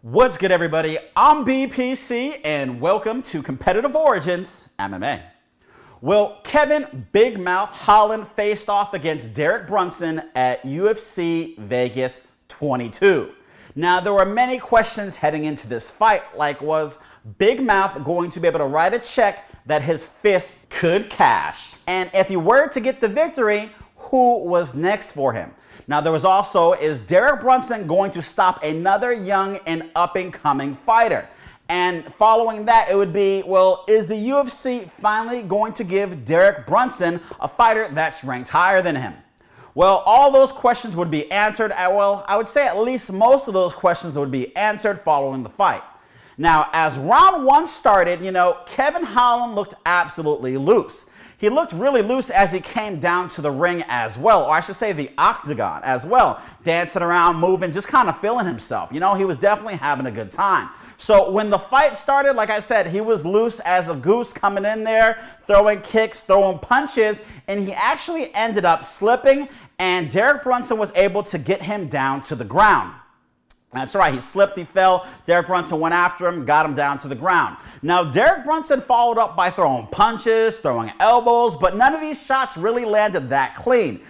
What's good, everybody? I'm BPC, and welcome to Competitive Origins MMA. Well, Kevin Big Mouth Holland faced off against Derek Brunson at UFC Vegas 22. Now, there were many questions heading into this fight, like was Big Mouth going to be able to write a check that his fist could cash? And if he were to get the victory, who was next for him? Now, there was also, is Derek Brunson going to stop another young and up-and-coming fighter? And following that, it would be, well, is the UFC finally going to give Derek Brunson a fighter that's ranked higher than him? Well, all those questions would be answered. Well, I would say at least most of those questions would be answered following the fight. Now, as round one started, Kevin Holland looked absolutely loose. He looked really loose as he came down to the ring as well, or I should say the Octagon as well, dancing around, moving, just kind of feeling himself. He was definitely having a good time. So when the fight started, like I said, he was loose as a goose coming in there, throwing kicks, throwing punches, and he actually ended up slipping, and Derek Brunson was able to get him down to the ground. That's right, he slipped, he fell. Derek Brunson went after him, got him down to the ground. Now, Derek Brunson followed up by throwing punches, throwing elbows, but none of these shots really landed that clean.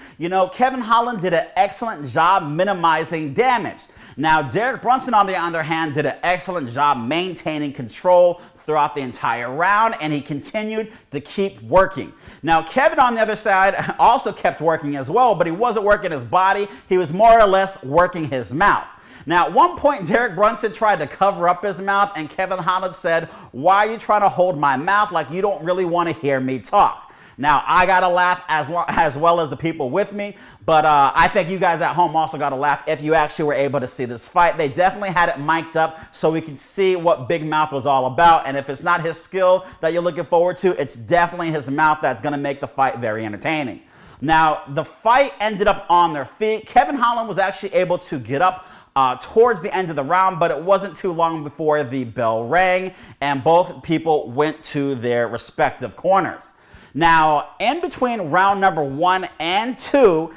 Kevin Holland did an excellent job minimizing damage. Now, Derek Brunson, on the other hand, did an excellent job maintaining control throughout the entire round, and he continued to keep working. Now, Kevin, on the other side, also kept working as well, but he wasn't working his body. He was more or less working his mouth. Now, at one point, Derek Brunson tried to cover up his mouth, and Kevin Holland said, "Why are you trying to hold my mouth like you don't really want to hear me talk?" Now, I got to laugh as well as the people with me, but I think you guys at home also got to laugh if you actually were able to see this fight. They definitely had it mic'd up so we could see what Big Mouth was all about, and if it's not his skill that you're looking forward to, it's definitely his mouth that's going to make the fight very entertaining. Now, the fight ended up on their feet. Kevin Holland was actually able to get up towards the end of the round, but it wasn't too long before the bell rang and both people went to their respective corners. Now, in between round number 1 and 2,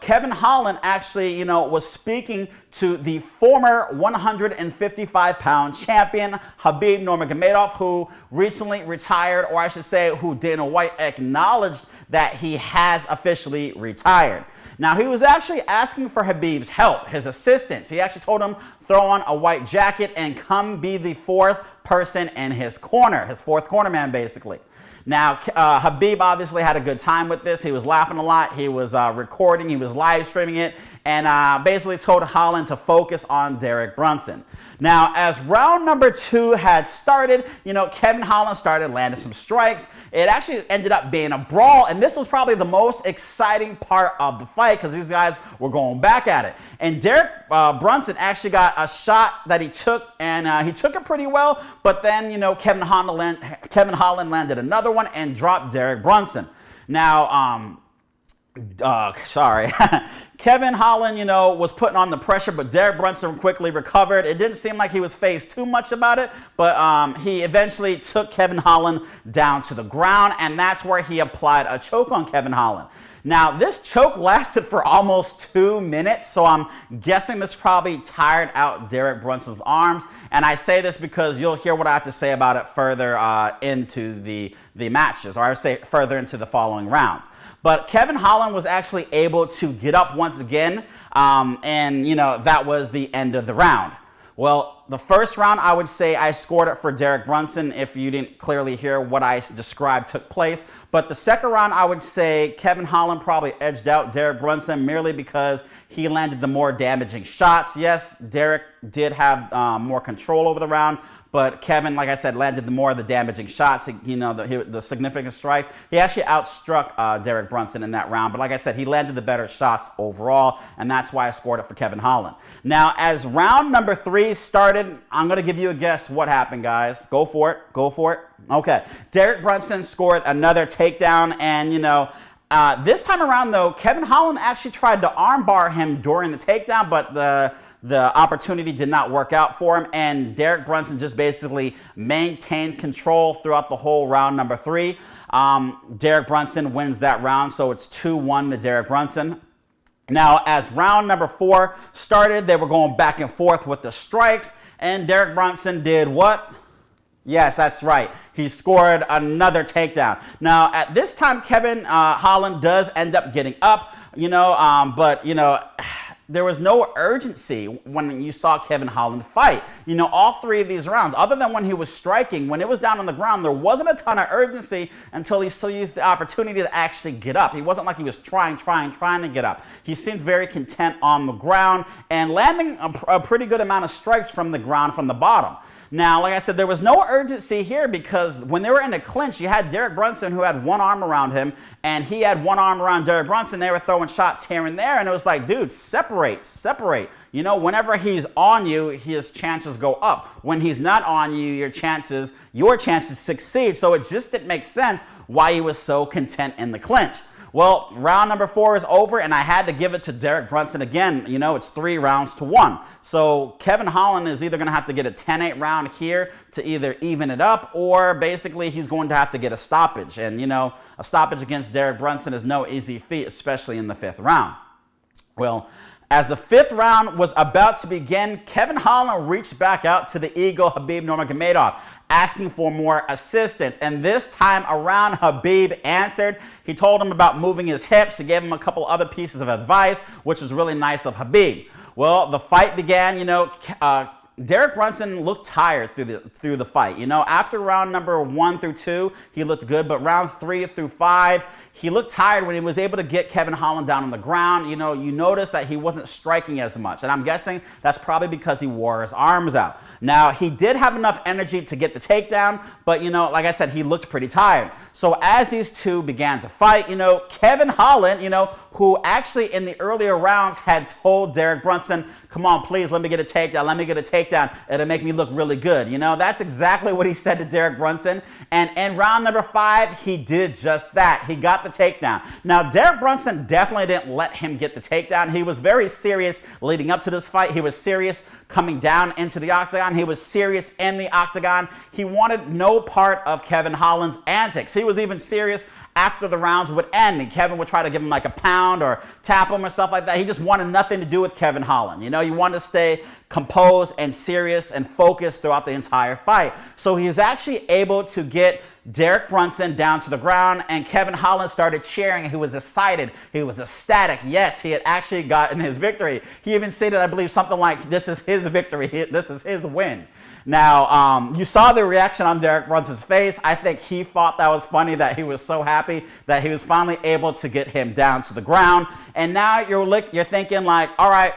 Kevin Holland actually, was speaking to the former 155-pound champion, Khabib Nurmagomedov, who recently retired, or I should say, who Dana White acknowledged that he has officially retired. Now, he was actually asking for Khabib's help, his assistance. He actually told him, throw on a white jacket and come be the fourth person in his corner, his fourth corner man, basically. Now, Khabib obviously had a good time with this. He was laughing a lot. He was recording. He was live streaming it, and basically told Holland to focus on Derek Brunson. Now, as round number 2 had started, Kevin Holland started landing some strikes. It actually ended up being a brawl, and this was probably the most exciting part of the fight because these guys were going back at it. And Derek Brunson actually got a shot that he took, and he took it pretty well, but then, Kevin Holland landed another one and dropped Derek Brunson. Now, sorry. Kevin Holland, was putting on the pressure, but Derek Brunson quickly recovered. It didn't seem like he was phased too much about it, but he eventually took Kevin Holland down to the ground, and that's where he applied a choke on Kevin Holland. Now, this choke lasted for almost 2 minutes, so I'm guessing this probably tired out Derek Brunson's arms, and I say this because you'll hear what I have to say about it further into the matches, or I would say further into the following rounds. But Kevin Holland was actually able to get up once again, and, that was the end of the round. Well, the first round, I would say I scored it for Derek Brunson if you didn't clearly hear what I described took place. But the second round, I would say Kevin Holland probably edged out Derek Brunson merely because he landed the more damaging shots. Yes, Derek did have more control over the round, but Kevin, like I said, landed the more of the damaging shots, the significant strikes. He actually outstruck Derek Brunson in that round. But like I said, he landed the better shots overall, and that's why I scored it for Kevin Holland. Now, as round number 3 started, I'm going to give you a guess what happened, guys. Go for it. Go for it. Okay. Derek Brunson scored another takedown, and, this time around, though, Kevin Holland actually tried to armbar him during the takedown, but the opportunity did not work out for him, and Derek Brunson just basically maintained control throughout the whole round number 3. Derek Brunson wins that round, so it's 2-1 to Derek Brunson. Now, as round number 4 started, they were going back and forth with the strikes, And Derek Brunson did what? Yes, that's right. He scored another takedown. Now, at this time, Kevin Holland does end up getting up, but there was no urgency when you saw Kevin Holland fight. All three of these rounds, other than when he was striking, when it was down on the ground, there wasn't a ton of urgency until he still used the opportunity to actually get up. He wasn't like he was trying to get up. He seemed very content on the ground and landing a pretty good amount of strikes from the ground from the bottom. Now, like I said, there was no urgency here because when they were in a clinch, you had Derek Brunson who had one arm around him, and he had one arm around Derek Brunson. They were throwing shots here and there, and it was like, dude, separate. Whenever he's on you, his chances go up. When he's not on you, your chances succeed. So it just didn't make sense why he was so content in the clinch. Well, round number 4 is over, and I had to give it to Derek Brunson again. It's 3 rounds to 1. So Kevin Holland is either going to have to get a 10-8 round here to either even it up, or basically he's going to have to get a stoppage. And, a stoppage against Derek Brunson is no easy feat, especially in the 5th round. Well, as the 5th round was about to begin, Kevin Holland reached back out to the Eagle, Khabib Nurmagomedov, asking for more assistance. And this time around, Khabib answered. He told him about moving his hips. He gave him a couple other pieces of advice, which was really nice of Khabib. Well, the fight began. Derek Brunson looked tired through the fight. After round number 1 through 2, he looked good, but round 3 through 5, he looked tired when he was able to get Kevin Holland down on the ground. You notice that he wasn't striking as much, and I'm guessing that's probably because he wore his arms out. Now, he did have enough energy to get the takedown, but, like I said, he looked pretty tired. So as these two began to fight, Kevin Holland, who actually in the earlier rounds had told Derek Brunson, come on, please, let me get a takedown. It'll make me look really good. That's exactly what he said to Derek Brunson. And in round number 5, he did just that. He got the takedown. Now, Derek Brunson definitely didn't let him get the takedown. He was very serious leading up to this fight. He was serious coming down into the octagon. He was serious in the octagon. He wanted no part of Kevin Holland's antics. He was even serious after the rounds would end, and Kevin would try to give him like a pound or tap him or stuff like that. He just wanted nothing to do with Kevin Holland. He wanted to stay composed and serious and focused throughout the entire fight. So he's actually able to get Derek Brunson down to the ground, and Kevin Holland started cheering. He was excited. He was ecstatic. Yes, he had actually gotten his victory. He even stated, I believe, something like, this is his victory. This is his win. Now, you saw the reaction on Derek Brunson's face. I think he thought that was funny, that he was so happy that he was finally able to get him down to the ground. And now you're thinking like, all right,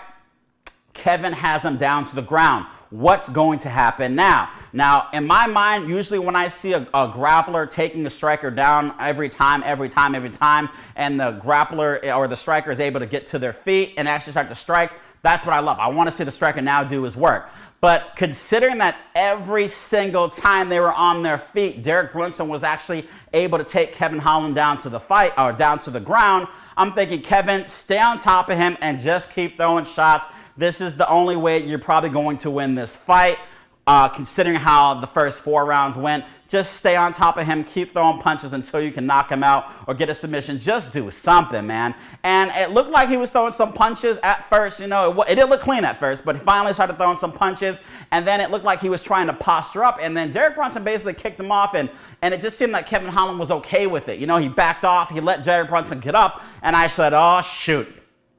Kevin has him down to the ground. What's going to happen now? Now, in my mind, usually when I see a grappler taking a striker down every time, and the grappler or the striker is able to get to their feet and actually start to strike, that's what I love. I want to see the striker now do his work. But considering that every single time they were on their feet, Derek Brunson was actually able to take Kevin Holland down to the ground, I'm thinking, Kevin, stay on top of him and just keep throwing shots. This is the only way you're probably going to win this fight. Considering how the first 4 rounds went, just stay on top of him, keep throwing punches until you can knock him out or get a submission. Just do something, man. And it looked like he was throwing some punches at first. It didn't look clean at first, but he finally started throwing some punches, and then it looked like he was trying to posture up, and then Derek Brunson basically kicked him off, and it just seemed like Kevin Holland was okay with it. He backed off, he let Derek Brunson get up, and I said, oh, shoot,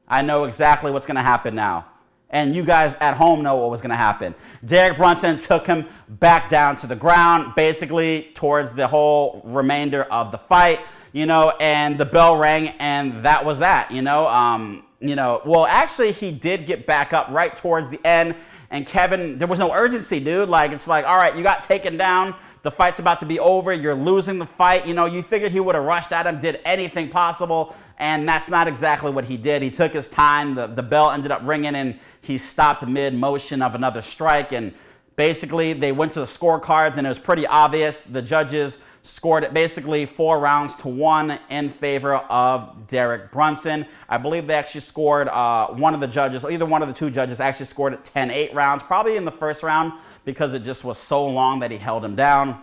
I know exactly what's going to happen now. And you guys at home know what was going to happen. Derek Brunson took him back down to the ground, basically towards the whole remainder of the fight, and the bell rang, and that was that, Well, actually, he did get back up right towards the end, and Kevin, there was no urgency, dude. It's like, all right, you got taken down. The fight's about to be over. You're losing the fight. You figured he would have rushed at him, did anything possible, and that's not exactly what he did. He took his time. The bell ended up ringing, and he stopped mid-motion of another strike, and basically they went to the scorecards, and it was pretty obvious. The judges scored it basically 4 rounds to 1 in favor of Derek Brunson. I believe they actually scored one of the judges, or either one of the 2 judges actually scored it 10-8 rounds, probably in the first round because it just was so long that he held him down.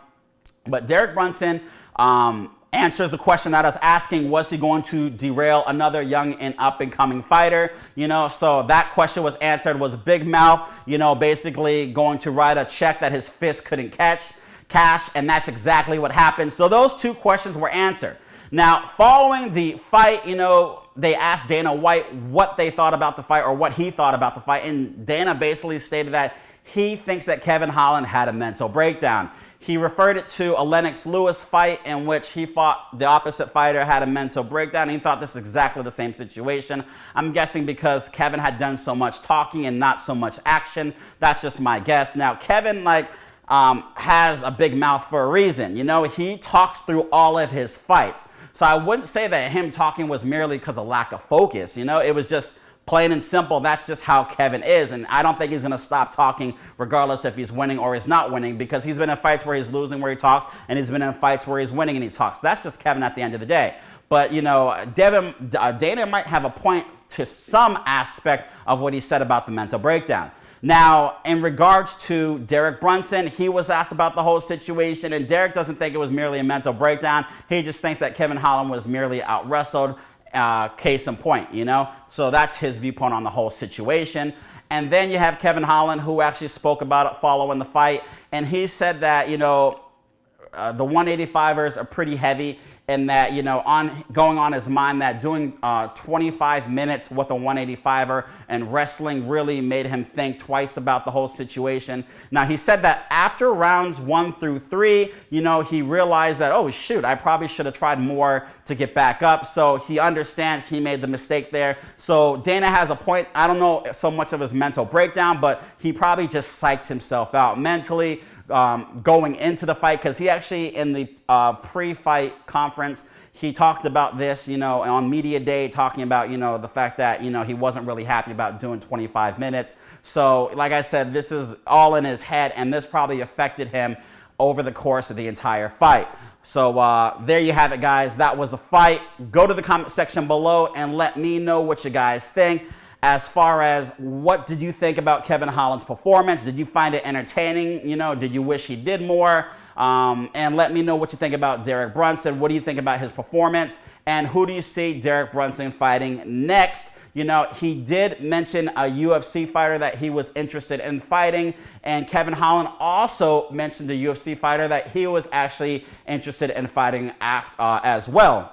But Derek Brunson answers the question that I was asking, was he going to derail another young and up-and-coming fighter? So that question was answered. Was Big Mouth, basically going to write a check that his fist couldn't cash, and that's exactly what happened. So those two questions were answered. Now, following the fight, they asked Dana White what they thought about the fight, or what he thought about the fight, and Dana basically stated that he thinks that Kevin Holland had a mental breakdown. He referred it to a Lennox Lewis fight in which he fought the opposite fighter, had a mental breakdown. He thought this is exactly the same situation. I'm guessing because Kevin had done so much talking and not so much action. That's just my guess. Now, Kevin, has a big mouth for a reason. He talks through all of his fights. So I wouldn't say that him talking was merely because of lack of focus. It was just plain and simple. That's just how Kevin is. And I don't think he's going to stop talking regardless if he's winning or he's not winning, because he's been in fights where he's losing where he talks, and he's been in fights where he's winning and he talks. That's just Kevin at the end of the day. But, Dana might have a point to some aspect of what he said about the mental breakdown. Now, in regards to Derek Brunson, he was asked about the whole situation, and Derek doesn't think it was merely a mental breakdown. He just thinks that Kevin Holland was merely out-wrestled, case in point, So that's his viewpoint on the whole situation. And then you have Kevin Holland, who actually spoke about it following the fight, and he said that, the 185ers are pretty heavy, and that, going on his mind that doing 25 minutes with a 185er and wrestling really made him think twice about the whole situation. Now, he said that after rounds 1 through 3, he realized that, oh, shoot, I probably should have tried more to get back up. So he understands he made the mistake there. So Dana has a point. I don't know so much of his mental breakdown, but he probably just psyched himself out mentally, going into the fight, because he actually, in the pre-fight conference, he talked about this, on media day, talking about, the fact that, he wasn't really happy about doing 25 minutes. So like I said, this is all in his head, and this probably affected him over the course of the entire fight. So there you have it, guys. That was the fight. Go to the comment section below and let me know what you guys think. As far as what did you think about Kevin Holland's performance? Did you find it entertaining? Did you wish he did more? And let me know what you think about Derek Brunson. What do you think about his performance? And who do you see Derek Brunson fighting next? He did mention a UFC fighter that he was interested in fighting. And Kevin Holland also mentioned a UFC fighter that he was actually interested in fighting as well.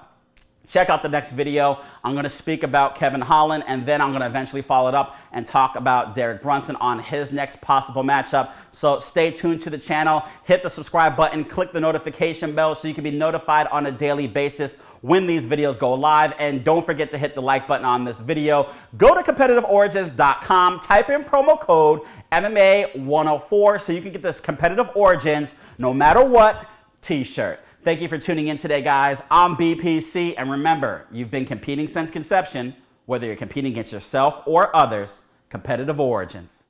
Check out the next video. I'm going to speak about Kevin Holland, and then I'm going to eventually follow it up and talk about Derek Brunson on his next possible matchup. So stay tuned to the channel. Hit the subscribe button. Click the notification bell so you can be notified on a daily basis when these videos go live. And don't forget to hit the like button on this video. Go to competitiveorigins.com. Type in promo code MMA104 so you can get this Competitive Origins no matter what t-shirt. Thank you for tuning in today, guys. I'm BPC, and remember, you've been competing since conception. Whether you're competing against yourself or others, Competitive Origins.